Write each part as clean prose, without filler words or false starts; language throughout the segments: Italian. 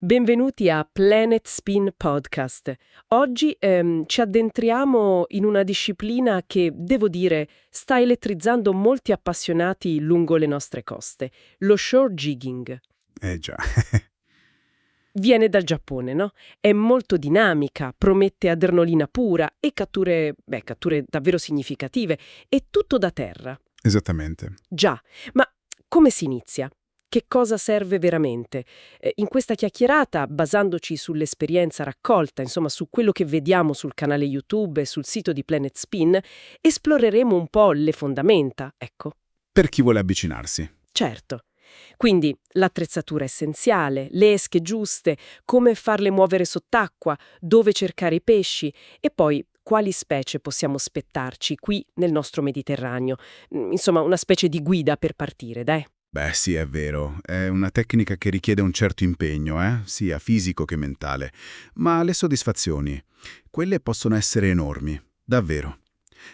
Benvenuti a Planet Spin Podcast. Oggi ci addentriamo in una disciplina che, devo dire, sta elettrizzando molti appassionati lungo le nostre coste, lo shore jigging. Già. Viene dal Giappone, no? È molto dinamica, promette adrenalina pura e catture davvero significative, e tutto da terra. Esattamente. Già, ma come si inizia? Che cosa serve veramente? In questa chiacchierata, basandoci sull'esperienza raccolta, insomma su quello che vediamo sul canale YouTube e sul sito di Planet Spin, esploreremo un po' le fondamenta, ecco. Per chi vuole avvicinarsi. Certo. Quindi l'attrezzatura essenziale, le esche giuste, come farle muovere sott'acqua, dove cercare i pesci e poi quali specie possiamo aspettarci qui nel nostro Mediterraneo. Insomma, una specie di guida per partire, dai. Beh, sì, è vero. È una tecnica che richiede un certo impegno, sia fisico che mentale. Ma le soddisfazioni, quelle possono essere enormi. Davvero.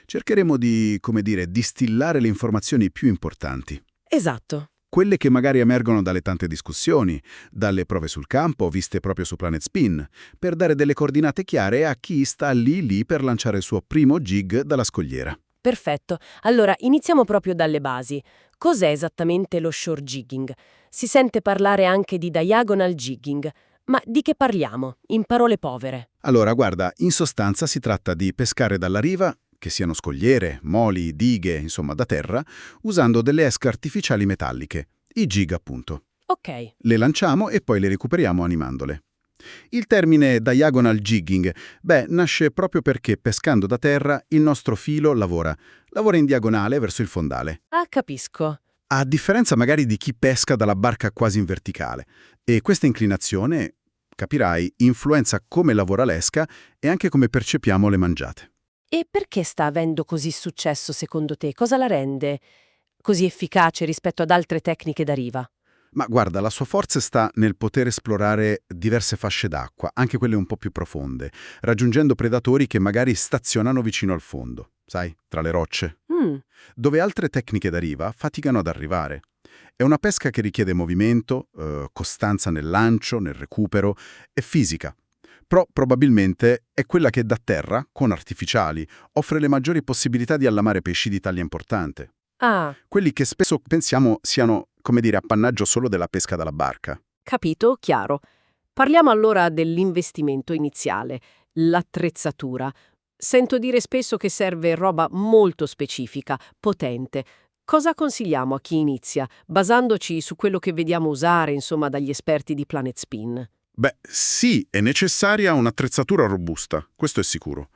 Cercheremo di, come dire, distillare le informazioni più importanti. Esatto. Quelle che magari emergono dalle tante discussioni, dalle prove sul campo viste proprio su Planet Spin, per dare delle coordinate chiare a chi sta lì per lanciare il suo primo jig dalla scogliera. Perfetto. Allora, iniziamo proprio dalle basi. Cos'è esattamente lo shore jigging? Si sente parlare anche di diagonal jigging. Ma di che parliamo? In parole povere. Allora, guarda, in sostanza si tratta di pescare dalla riva, che siano scogliere, moli, dighe, insomma da terra, usando delle esche artificiali metalliche, i jig appunto. Ok. Le lanciamo e poi le recuperiamo animandole. Il termine diagonal jigging, nasce proprio perché pescando da terra il nostro filo lavora in diagonale verso il fondale. Ah, capisco. A differenza magari di chi pesca dalla barca quasi in verticale. E questa inclinazione, capirai, influenza come lavora l'esca e anche come percepiamo le mangiate. E perché sta avendo così successo secondo te? Cosa la rende così efficace rispetto ad altre tecniche da riva? Ma guarda, la sua forza sta nel poter esplorare diverse fasce d'acqua, anche quelle un po' più profonde, raggiungendo predatori che magari stazionano vicino al fondo, sai, tra le rocce, Mm, dove altre tecniche da riva faticano ad arrivare. È una pesca che richiede movimento, costanza nel lancio, nel recupero e fisica. Però probabilmente è quella che da terra, con artificiali, offre le maggiori possibilità di allamare pesci di taglia importante. ah, Quelli che spesso pensiamo siano, come dire, appannaggio solo della pesca dalla barca. capito, chiaro. Parliamo allora dell'investimento iniziale, l'attrezzatura. Sento dire spesso che serve roba molto specifica, potente. Cosa consigliamo a chi inizia, basandoci su quello che vediamo usare, insomma, dagli esperti di Planet Spin? Beh, sì, è necessaria un'attrezzatura robusta, questo è sicuro.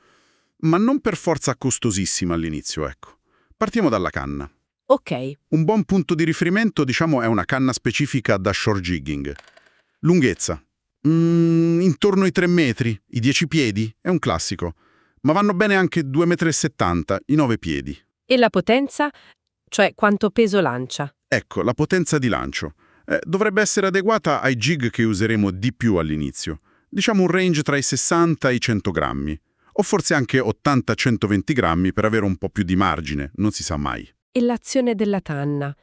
Ma non per forza costosissima all'inizio, ecco. Partiamo dalla canna. Ok, Un buon punto di riferimento, diciamo, è una canna specifica da shore jigging. Lunghezza. Intorno ai 3 metri, i 10 piedi, è un classico. Ma vanno bene anche 2,70 m, i 9 piedi. e la potenza? Cioè, quanto peso lancia? Ecco, la potenza di lancio. Dovrebbe essere adeguata ai jig che useremo di più all'inizio. Diciamo un range tra i 60 e i 100 grammi. O forse anche 80-120 grammi per avere un po' più di margine, non si sa mai. E l'azione della tanna?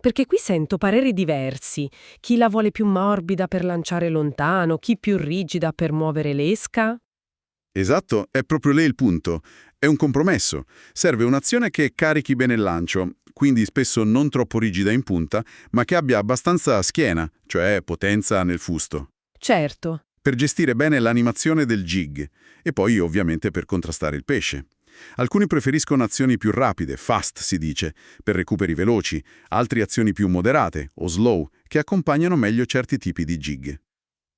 Perché qui sento pareri diversi. Chi la vuole più morbida per lanciare lontano, chi più rigida per muovere l'esca? Esatto, è proprio lì il punto. È un compromesso. Serve un'azione che carichi bene il lancio, quindi spesso non troppo rigida in punta, ma che abbia abbastanza schiena, cioè potenza nel fusto, Certo. per gestire bene l'animazione del jig e poi ovviamente per contrastare il pesce. Alcuni preferiscono azioni più rapide, fast si dice, per recuperi veloci, altri azioni più moderate o slow, che accompagnano meglio certi tipi di jig.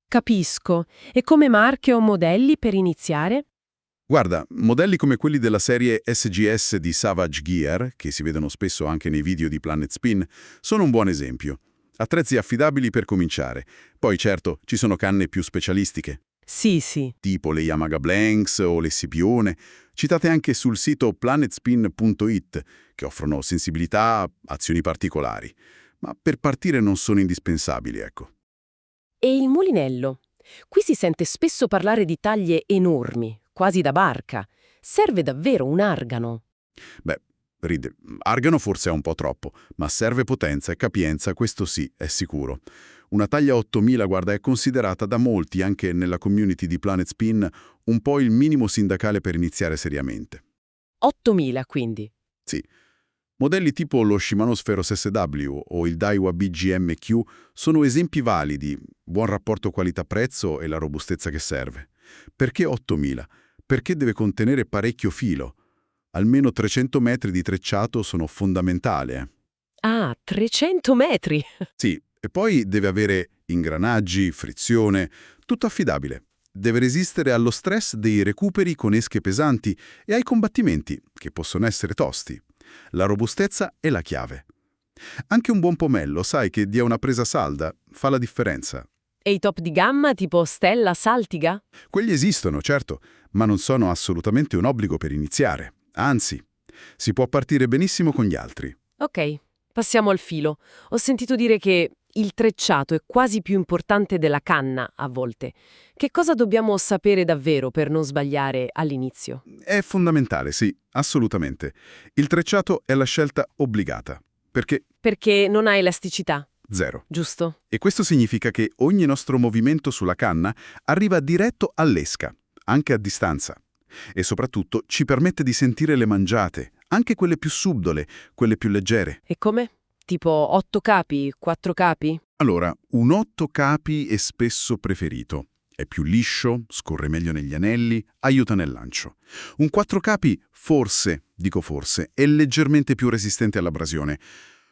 Capisco. E come marche o modelli per iniziare? Guarda, modelli come quelli della serie SGS di Savage Gear, che si vedono spesso anche nei video di Planet Spin, sono un buon esempio. Attrezzi affidabili per cominciare. Poi certo, ci sono canne più specialistiche, Sì. tipo le Yamaha Blanks o le Scipione, citate anche sul sito planetspin.it, che offrono sensibilità, azioni particolari. Ma per partire non sono indispensabili, ecco. E il mulinello? Qui si sente spesso parlare di taglie enormi, quasi da barca. Serve davvero un argano? Beh, argano forse è un po' troppo, ma serve potenza e capienza, questo sì, è sicuro. Una taglia 8000, guarda, è considerata da molti, anche nella community di Planet Spin, un po' il minimo sindacale per iniziare seriamente. 8.000 quindi. Sì. Modelli tipo lo Shimano Sphero SSW o il Daiwa BGMQ sono esempi validi, buon rapporto qualità-prezzo e la robustezza che serve. Perché 8000? Perché deve contenere parecchio filo. Almeno 300 metri di trecciato sono fondamentali. Ah, 300 metri! Sì, e poi deve avere ingranaggi, frizione, tutto affidabile. Deve resistere allo stress dei recuperi con esche pesanti e ai combattimenti, che possono essere tosti. La robustezza è la chiave. Anche un buon pomello, sai, che dia una presa salda, fa la differenza. E i top di gamma tipo Stella, Saltiga? Quelli esistono, certo, ma non sono assolutamente un obbligo per iniziare. Anzi, si può partire benissimo con gli altri. Ok, passiamo al filo. Ho sentito dire che il trecciato è quasi più importante della canna a volte. Che cosa dobbiamo sapere davvero per non sbagliare all'inizio? È fondamentale, sì, assolutamente. Il trecciato è la scelta obbligata, perché Perché non ha elasticità, zero. giusto? E questo significa che ogni nostro movimento sulla canna arriva diretto all'esca, anche a distanza. E soprattutto ci permette di sentire le mangiate, anche quelle più subdole, quelle più leggere. E come? Tipo 8 capi, 4 capi? Allora, un 8 capi è spesso preferito. È più liscio, scorre meglio negli anelli, aiuta nel lancio. Un 4 capi, forse, dico forse, è leggermente più resistente all'abrasione.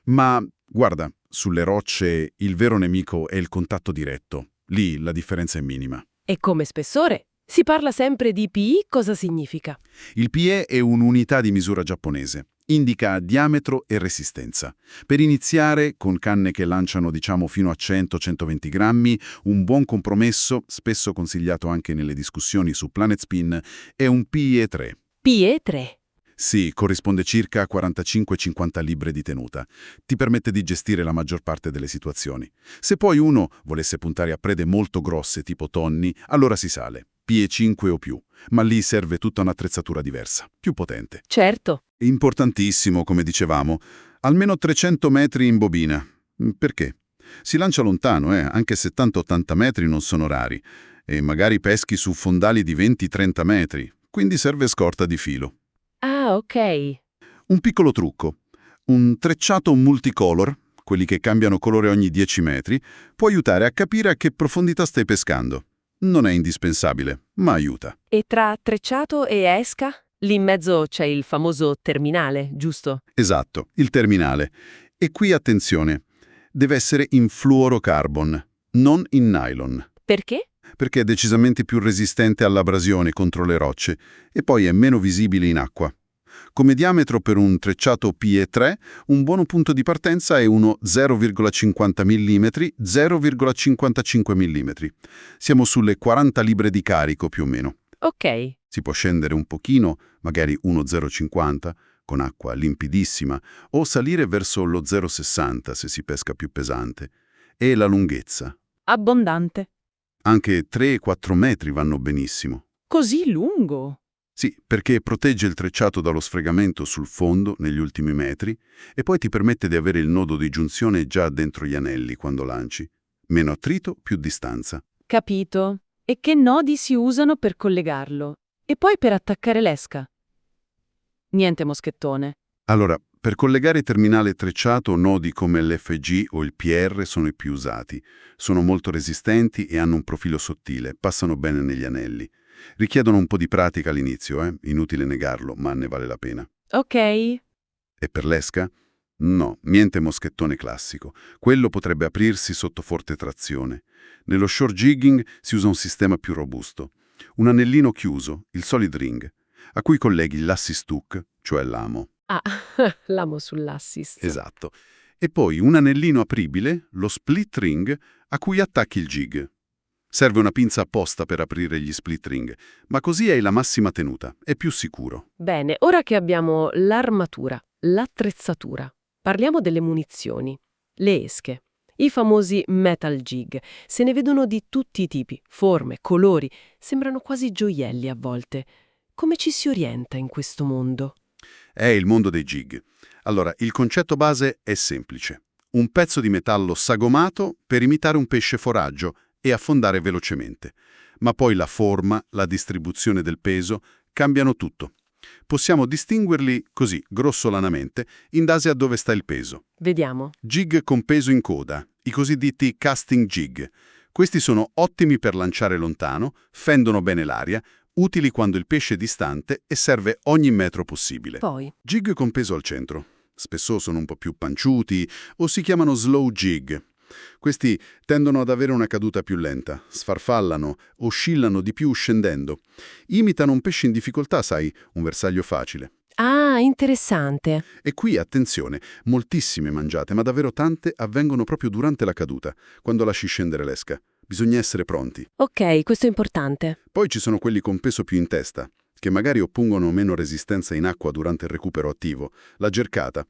Ma, guarda, sulle rocce il vero nemico è il contatto diretto. Lì la differenza è minima. E come spessore? Si parla sempre di PI, cosa significa? Il PE è un'unità di misura giapponese. Indica diametro e resistenza. Per iniziare, con canne che lanciano diciamo fino a 100-120 grammi, un buon compromesso, spesso consigliato anche nelle discussioni su Planet Spin, è un PE3. PE3. Sì, corrisponde circa a 45-50 libbre di tenuta. Ti permette di gestire la maggior parte delle situazioni. Se poi uno volesse puntare a prede molto grosse tipo tonni, allora si sale. PE5 o più, ma lì serve tutta un'attrezzatura diversa, più potente. Certo. Importantissimo, come dicevamo, almeno 300 metri in bobina. Perché? Si lancia lontano, anche 70-80 metri non sono rari, e magari peschi su fondali di 20-30 metri, quindi serve scorta di filo. Ah, ok. Un piccolo trucco. Un trecciato multicolor, quelli che cambiano colore ogni 10 metri, può aiutare a capire a che profondità stai pescando. Non è indispensabile, ma aiuta. E tra trecciato e esca? Lì in mezzo c'è il famoso terminale, giusto? Esatto, il terminale. E qui attenzione, deve essere in fluorocarbon, non in nylon, Perché? perché è decisamente più resistente all'abrasione contro le rocce e poi è meno visibile in acqua. Come diametro per un trecciato PE3, un buon punto di partenza è uno 0,50 mm, 0,55 mm. Siamo sulle 40 libbre di carico più o meno. Ok. Si può scendere un pochino, magari 1,050, con acqua limpidissima, o salire verso lo 0,60 se si pesca più pesante. E la lunghezza. Abbondante. Anche 3-4 metri vanno benissimo. Così lungo? Sì, perché protegge il trecciato dallo sfregamento sul fondo negli ultimi metri e poi ti permette di avere il nodo di giunzione già dentro gli anelli quando lanci. Meno attrito, più distanza. Capito. E che nodi si usano per collegarlo? E poi per attaccare l'esca? Niente moschettone. Allora, per collegare terminale trecciato, nodi come l'FG o il PR sono i più usati. Sono molto resistenti e hanno un profilo sottile, passano bene negli anelli. Richiedono un po' di pratica all'inizio, inutile negarlo, ma ne vale la pena. Ok. E per l'esca? No, niente moschettone classico. Quello potrebbe aprirsi sotto forte trazione. Nello shore jigging si usa un sistema più robusto. Un anellino chiuso, il solid ring, a cui colleghi l'assist hook, cioè l'amo. Ah, l'amo sull'assist. Esatto. E poi un anellino apribile, lo split ring, a cui attacchi il jig. Serve una pinza apposta per aprire gli split ring, ma così hai la massima tenuta, è più sicuro. Bene, ora che abbiamo l'armatura, l'attrezzatura, parliamo delle munizioni, le esche, i famosi metal jig. Se ne vedono di tutti i tipi, forme, colori, sembrano quasi gioielli a volte. Come ci si orienta in questo mondo? È il mondo dei jig. Allora, il concetto base è semplice. un pezzo di metallo sagomato per imitare un pesce foraggio e affondare velocemente. Ma poi la forma, la distribuzione del peso cambiano tutto. Possiamo distinguerli così, grossolanamente, in base a dove sta il peso. Vediamo. Jig con peso in coda, i cosiddetti casting jig. Questi sono ottimi per lanciare lontano, fendono bene l'aria, utili quando il pesce è distante e serve ogni metro possibile. Poi. Jig con peso al centro. Spesso sono un po' più panciuti o si chiamano slow jig. Questi tendono ad avere una caduta più lenta, sfarfallano, oscillano di più scendendo. Imitano un pesce in difficoltà, sai, un bersaglio facile. Ah, interessante. E qui, attenzione, moltissime mangiate, ma davvero tante, avvengono proprio durante la caduta, quando lasci scendere l'esca. Bisogna essere pronti. Ok, questo è importante. Poi ci sono quelli con peso più in testa, che magari oppongono meno resistenza in acqua durante il recupero attivo, la gercata.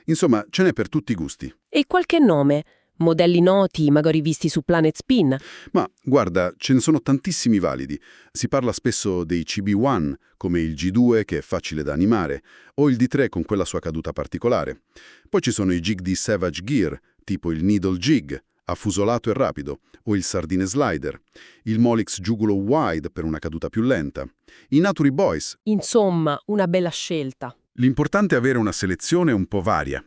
Insomma, ce n'è per tutti i gusti. E qualche nome? Modelli noti, magari visti su Planet Spin? Ma guarda, ce ne sono tantissimi validi. Si parla spesso dei CB1, come il G2 che è facile da animare, o il D3 con quella sua caduta particolare. Poi ci sono i jig di Savage Gear, tipo il Needle Jig, affusolato e rapido, o il Sardine Slider, il Molix Jugulo Wide per una caduta più lenta, i Naturi Boys. Insomma, una bella scelta. L'importante è avere una selezione un po' varia.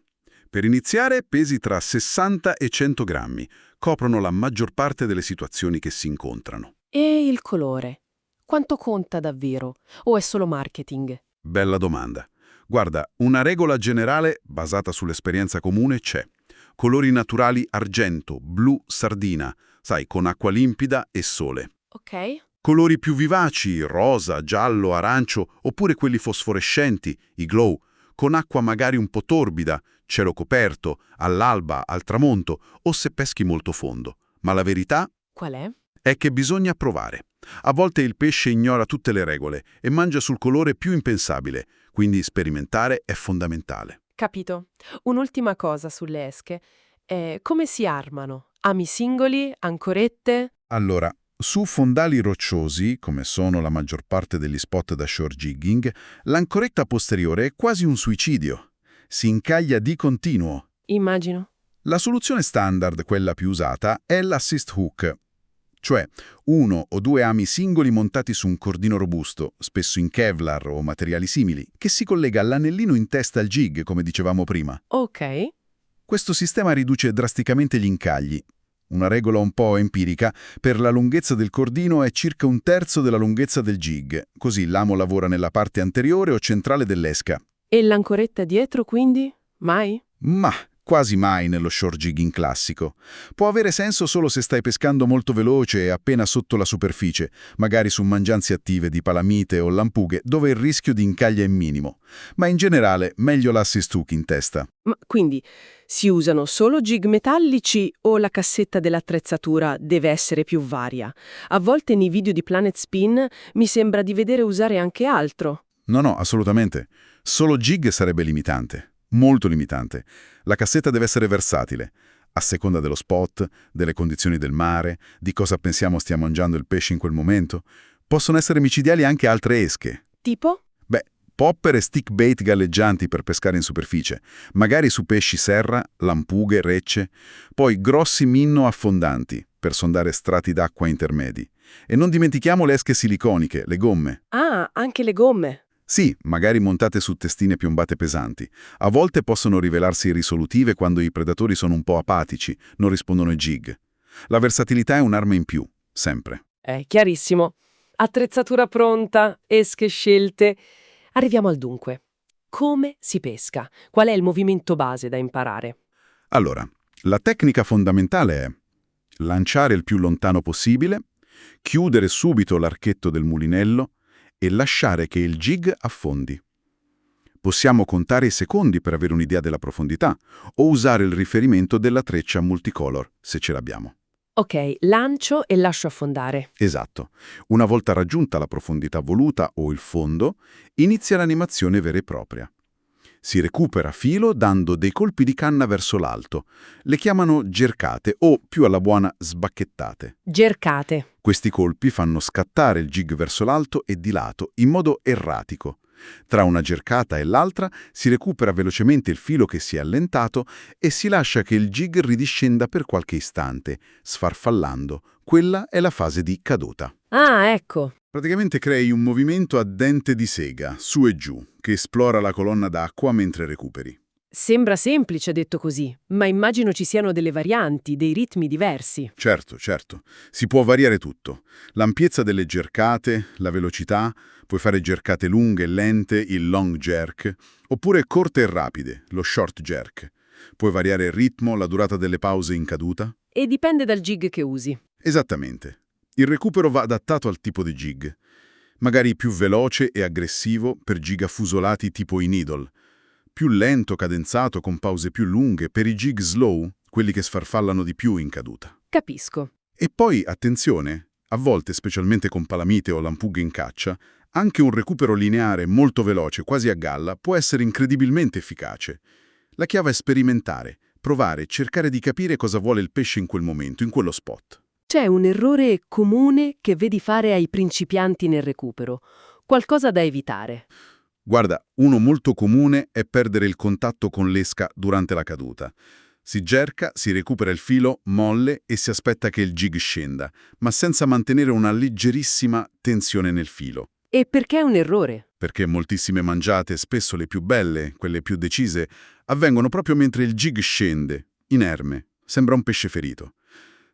Per iniziare, pesi tra 60 e 100 grammi, coprono la maggior parte delle situazioni che si incontrano. E il colore? Quanto conta davvero? O è solo marketing? Bella domanda. Guarda, una regola generale basata sull'esperienza comune c'è. Colori naturali argento, blu, sardina, sai, con acqua limpida e sole. Ok. Colori più vivaci, rosa, giallo, arancio, oppure quelli fosforescenti, i glow, con acqua magari un po' torbida, cielo coperto, all'alba, al tramonto, o se peschi molto fondo. Ma la verità Qual è? è che bisogna provare. A volte il pesce ignora tutte le regole e mangia sul colore più impensabile, quindi sperimentare è fondamentale. Capito. Un'ultima cosa sulle esche. Come si armano? Ami singoli? Ancorette? Allora, su fondali rocciosi, come sono la maggior parte degli spot da shore jigging, l'ancoretta posteriore è quasi un suicidio. Si incaglia di continuo. Immagino. La soluzione standard, quella più usata, è l'assist hook, cioè uno o due ami singoli montati su un cordino robusto, spesso in Kevlar o materiali simili, che si collega all'anellino in testa al jig, come dicevamo prima. Ok. Questo sistema riduce drasticamente gli incagli. Una regola un po' empirica, per la lunghezza del cordino è circa un terzo della lunghezza del jig, così l'amo lavora nella parte anteriore o centrale dell'esca. E l'ancoretta dietro, quindi? Mai? Ma quasi mai nello shore jigging classico. Può avere senso solo se stai pescando molto veloce e appena sotto la superficie, magari su mangianze attive di palamite o lampughe, dove il rischio di incaglia è minimo. Ma in generale, meglio l'assist hook in testa. Ma quindi si usano solo jig metallici o la cassetta dell'attrezzatura deve essere più varia? A volte nei video di Planet Spin mi sembra di vedere usare anche altro. No, assolutamente. Solo jig sarebbe limitante. Molto limitante. La cassetta deve essere versatile, a seconda dello spot, delle condizioni del mare, di cosa pensiamo stia mangiando il pesce in quel momento. Possono essere micidiali anche altre esche. Tipo? Beh, popper e stick bait galleggianti per pescare in superficie, magari su pesci serra, lampughe, recce, poi grossi minnow affondanti per sondare strati d'acqua intermedi. E non dimentichiamo le esche siliconiche, le gomme. Ah, anche le gomme. Sì, magari montate su testine piombate pesanti. A volte possono rivelarsi irrisolutive quando i predatori sono un po' apatici, non rispondono ai jig. La versatilità è un'arma in più, sempre. Chiarissimo. Attrezzatura pronta, esche scelte. Arriviamo al dunque. Come si pesca? Qual è il movimento base da imparare? Allora, la tecnica fondamentale è lanciare il più lontano possibile, chiudere subito l'archetto del mulinello e lasciare che il jig affondi. Possiamo contare i secondi per avere un'idea della profondità o usare il riferimento della treccia multicolor, se ce l'abbiamo. Ok, lancio e lascio affondare. Esatto. Una volta raggiunta la profondità voluta o il fondo, inizia l'animazione vera e propria. Si recupera filo dando dei colpi di canna verso l'alto. Le chiamano gercate o, più alla buona, sbacchettate. Gercate. Questi colpi fanno scattare il jig verso l'alto e di lato, in modo erratico. Tra una gercata e l'altra si recupera velocemente il filo che si è allentato e si lascia che il jig ridiscenda per qualche istante, sfarfallando. Quella è la fase di caduta. Ah, ecco. Praticamente crei un movimento a dente di sega, su e giù, che esplora la colonna d'acqua mentre recuperi. Sembra semplice detto così, ma immagino ci siano delle varianti, dei ritmi diversi. Certo, certo. Si può variare tutto. L'ampiezza delle gercate, la velocità, puoi fare gercate lunghe e lente, il long jerk, oppure corte e rapide, lo short jerk. Puoi variare il ritmo, la durata delle pause in caduta. E dipende dal jig che usi. Esattamente. Il recupero va adattato al tipo di jig. Magari più veloce e aggressivo per jig affusolati tipo i needle. Più lento, cadenzato, con pause più lunghe per i jig slow, quelli che sfarfallano di più in caduta. Capisco. E poi, attenzione, a volte, specialmente con palamite o lampughe in caccia, anche un recupero lineare molto veloce, quasi a galla, può essere incredibilmente efficace. La chiave è sperimentare, provare, cercare di capire cosa vuole il pesce in quel momento, in quello spot. C'è un errore comune che vedi fare ai principianti nel recupero. Qualcosa da evitare. Guarda, uno molto comune è perdere il contatto con l'esca durante la caduta. Si gerca, si recupera il filo, molle e si aspetta che il jig scenda, ma senza mantenere una leggerissima tensione nel filo. E perché è un errore? Perché moltissime mangiate, spesso le più belle, quelle più decise, avvengono proprio mentre il jig scende, inerme, sembra un pesce ferito.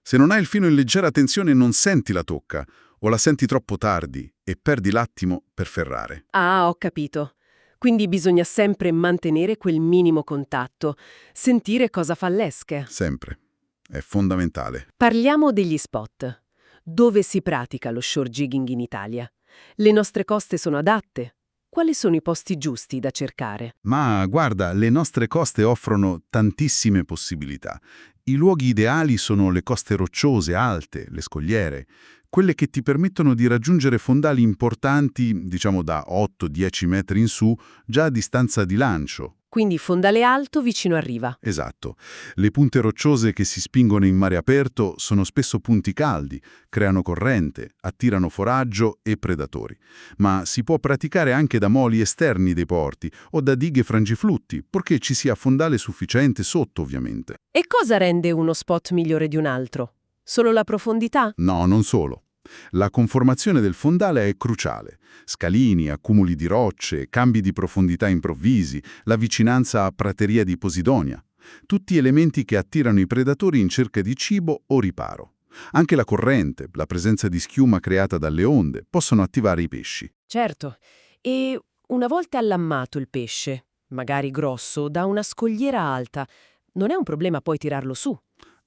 Se non hai il filo in leggera tensione non senti la tocca, o la senti troppo tardi e perdi l'attimo per ferrare. Ah, ho capito. Quindi bisogna sempre mantenere quel minimo contatto, sentire cosa fa l'esche. Sempre. È fondamentale. Parliamo degli spot. Dove si pratica lo shore jigging in Italia? Le nostre coste sono adatte? Quali sono i posti giusti da cercare? Ma guarda, le nostre coste offrono tantissime possibilità. I luoghi ideali sono le coste rocciose, alte, le scogliere, quelle che ti permettono di raggiungere fondali importanti, diciamo da 8-10 metri in su, già a distanza di lancio. Quindi fondale alto vicino a riva. Esatto. Le punte rocciose che si spingono in mare aperto sono spesso punti caldi, creano corrente, attirano foraggio e predatori. Ma si può praticare anche da moli esterni dei porti o da dighe frangiflutti, purché ci sia fondale sufficiente sotto, ovviamente. E cosa rende uno spot migliore di un altro? Solo la profondità? No, non solo. La conformazione del fondale è cruciale. Scalini, accumuli di rocce, cambi di profondità improvvisi, la vicinanza a prateria di Posidonia. Tutti elementi che attirano i predatori in cerca di cibo o riparo. Anche la corrente, la presenza di schiuma creata dalle onde, possono attivare i pesci. Certo. E una volta allammato il pesce, magari grosso, da una scogliera alta, non è un problema poi tirarlo su?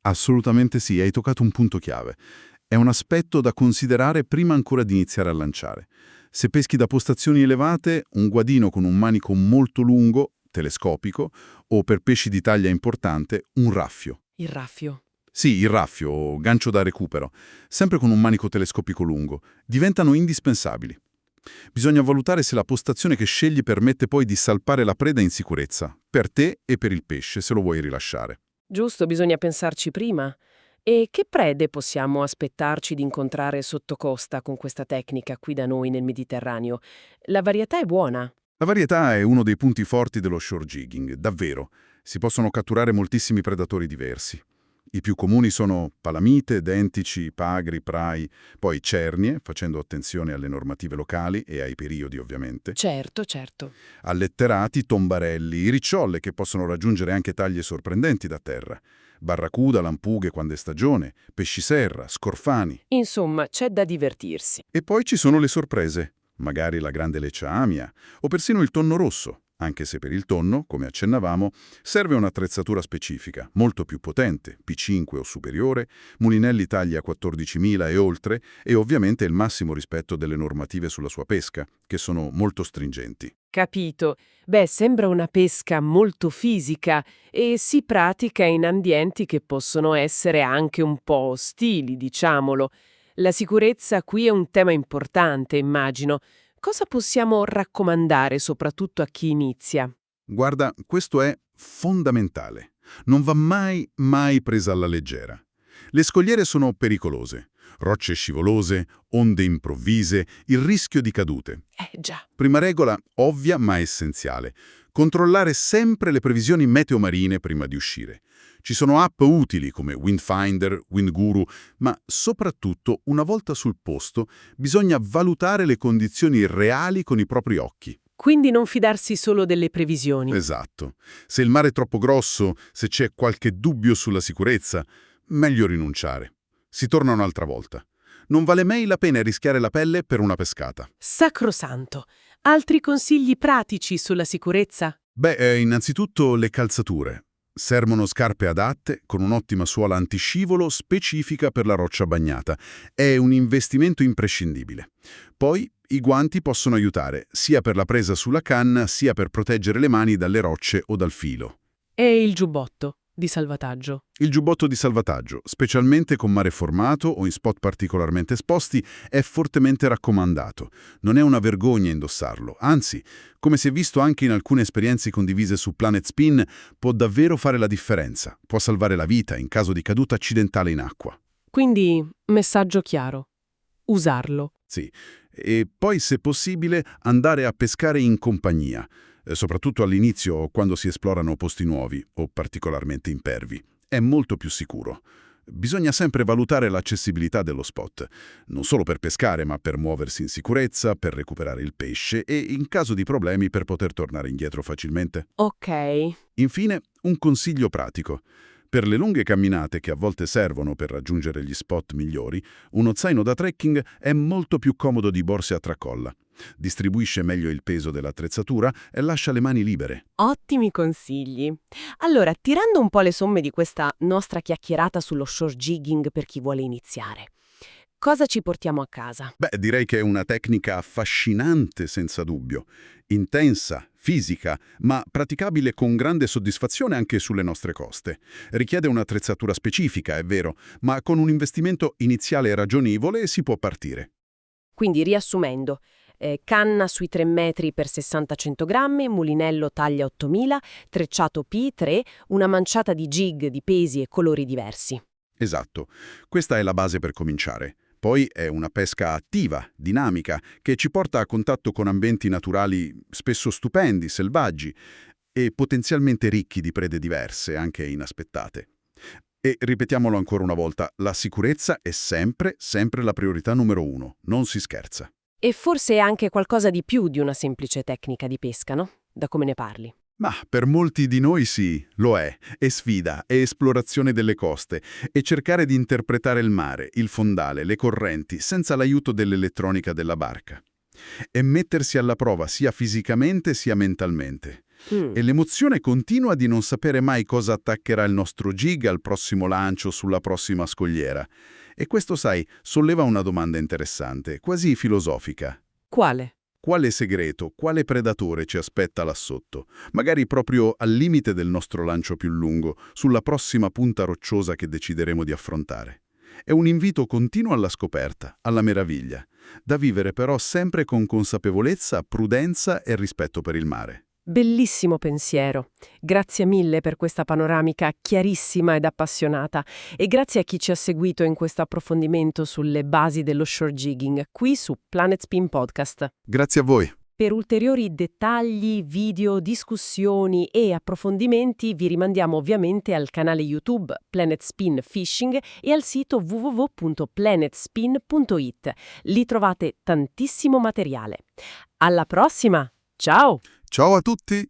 Assolutamente sì, hai toccato un punto chiave. È un aspetto da considerare prima ancora di iniziare a lanciare. Se peschi da postazioni elevate, un guadino con un manico molto lungo, telescopico, o per pesci di taglia importante, un raffio. Il raffio. Sì, il raffio o gancio da recupero, sempre con un manico telescopico lungo, diventano indispensabili. Bisogna valutare se la postazione che scegli permette poi di salpare la preda in sicurezza, per te e per il pesce, se lo vuoi rilasciare. Giusto, bisogna pensarci prima. E che prede possiamo aspettarci di incontrare sotto costa con questa tecnica qui da noi nel Mediterraneo? La varietà è buona. La varietà è uno dei punti forti dello shore jigging, davvero. Si possono catturare moltissimi predatori diversi. I più comuni sono palamite, dentici, pagri, prai, poi cernie, facendo attenzione alle normative locali e ai periodi ovviamente, Certo, certo. alletterati, tombarelli, ricciole che possono raggiungere anche taglie sorprendenti da terra, barracuda, lampughe quando è stagione, pesci serra, scorfani. Insomma, c'è da divertirsi. E poi ci sono le sorprese, magari la grande lecciamia o persino il tonno rosso, anche se per il tonno, come accennavamo, serve un'attrezzatura specifica, molto più potente, P5 o superiore, mulinelli taglia 14.000 e oltre e ovviamente il massimo rispetto delle normative sulla sua pesca, che sono molto stringenti. Capito. Beh, sembra una pesca molto fisica e si pratica in ambienti che possono essere anche un po' ostili, diciamolo. La sicurezza qui è un tema importante, immagino. Cosa possiamo raccomandare soprattutto a chi inizia? Guarda, questo è fondamentale. Non va mai presa alla leggera. Le scogliere sono pericolose. Rocce scivolose, onde improvvise, il rischio di cadute. Già. Prima regola, ovvia ma essenziale. Controllare sempre le previsioni meteo marine prima di uscire. Ci sono app utili come Windfinder, WindGuru, ma soprattutto, una volta sul posto, bisogna valutare le condizioni reali con i propri occhi. Quindi non fidarsi solo delle previsioni. Esatto. Se il mare è troppo grosso, se c'è qualche dubbio sulla sicurezza, meglio rinunciare. Si torna un'altra volta. Non vale mai la pena rischiare la pelle per una pescata. Sacrosanto. Altri consigli pratici sulla sicurezza? Innanzitutto le calzature. Servono scarpe adatte, con un'ottima suola antiscivolo specifica per la roccia bagnata. È un investimento imprescindibile. Poi i guanti possono aiutare, sia per la presa sulla canna, sia per proteggere le mani dalle rocce o dal filo. E il giubbotto di salvataggio? Il giubbotto di salvataggio, specialmente con mare formato o in spot particolarmente esposti, è fortemente raccomandato. Non è una vergogna indossarlo, anzi, come si è visto anche in alcune esperienze condivise su Planet Spin, può davvero fare la differenza. Può salvare la vita in caso di caduta accidentale in acqua. Quindi, messaggio chiaro. Usarlo. Sì, e poi se possibile andare a pescare in compagnia, soprattutto all'inizio quando si esplorano posti nuovi o particolarmente impervi. È molto più sicuro. Bisogna sempre valutare l'accessibilità dello spot, non solo per pescare ma per muoversi in sicurezza, per recuperare il pesce e in caso di problemi per poter tornare indietro facilmente. Ok. Infine, un consiglio pratico. Per le lunghe camminate che a volte servono per raggiungere gli spot migliori, uno zaino da trekking è molto più comodo di borse a tracolla. Distribuisce meglio il peso dell'attrezzatura e lascia le mani libere. Ottimi consigli. Allora, tirando un po' le somme di questa nostra chiacchierata sullo shore jigging per chi vuole iniziare, cosa ci portiamo a casa? Direi che è una tecnica affascinante senza dubbio. Intensa, fisica, ma praticabile con grande soddisfazione anche sulle nostre coste. Richiede un'attrezzatura specifica, è vero, ma con un investimento iniziale ragionevole si può partire. Quindi, riassumendo, canna sui 3 metri per 60-100 grammi, mulinello taglia 8000, trecciato P3, una manciata di jig di pesi e colori diversi. Esatto. Questa è la base per cominciare. Poi è una pesca attiva, dinamica, che ci porta a contatto con ambienti naturali spesso stupendi, selvaggi e potenzialmente ricchi di prede diverse, anche inaspettate. E ripetiamolo ancora una volta, la sicurezza è sempre, sempre la priorità numero 1, non si scherza. E forse è anche qualcosa di più di una semplice tecnica di pesca, no? Da come ne parli. Ma per molti di noi sì, lo è sfida, è esplorazione delle coste, e cercare di interpretare il mare, il fondale, le correnti, senza l'aiuto dell'elettronica della barca. E mettersi alla prova sia fisicamente sia mentalmente. E l'emozione continua di non sapere mai cosa attaccherà il nostro jig al prossimo lancio sulla prossima scogliera. E questo, sai, solleva una domanda interessante, quasi filosofica. Quale? Quale segreto, quale predatore ci aspetta là sotto? Magari proprio al limite del nostro lancio più lungo, sulla prossima punta rocciosa che decideremo di affrontare. È un invito continuo alla scoperta, alla meraviglia, da vivere però sempre con consapevolezza, prudenza e rispetto per il mare. Bellissimo pensiero. Grazie mille per questa panoramica chiarissima ed appassionata e grazie a chi ci ha seguito in questo approfondimento sulle basi dello shore jigging qui su Planet Spin Podcast. Grazie a voi. Per ulteriori dettagli, video, discussioni e approfondimenti vi rimandiamo ovviamente al canale YouTube Planet Spin Fishing e al sito www.planetspin.it. Lì trovate tantissimo materiale. Alla prossima! Ciao! Ciao a tutti!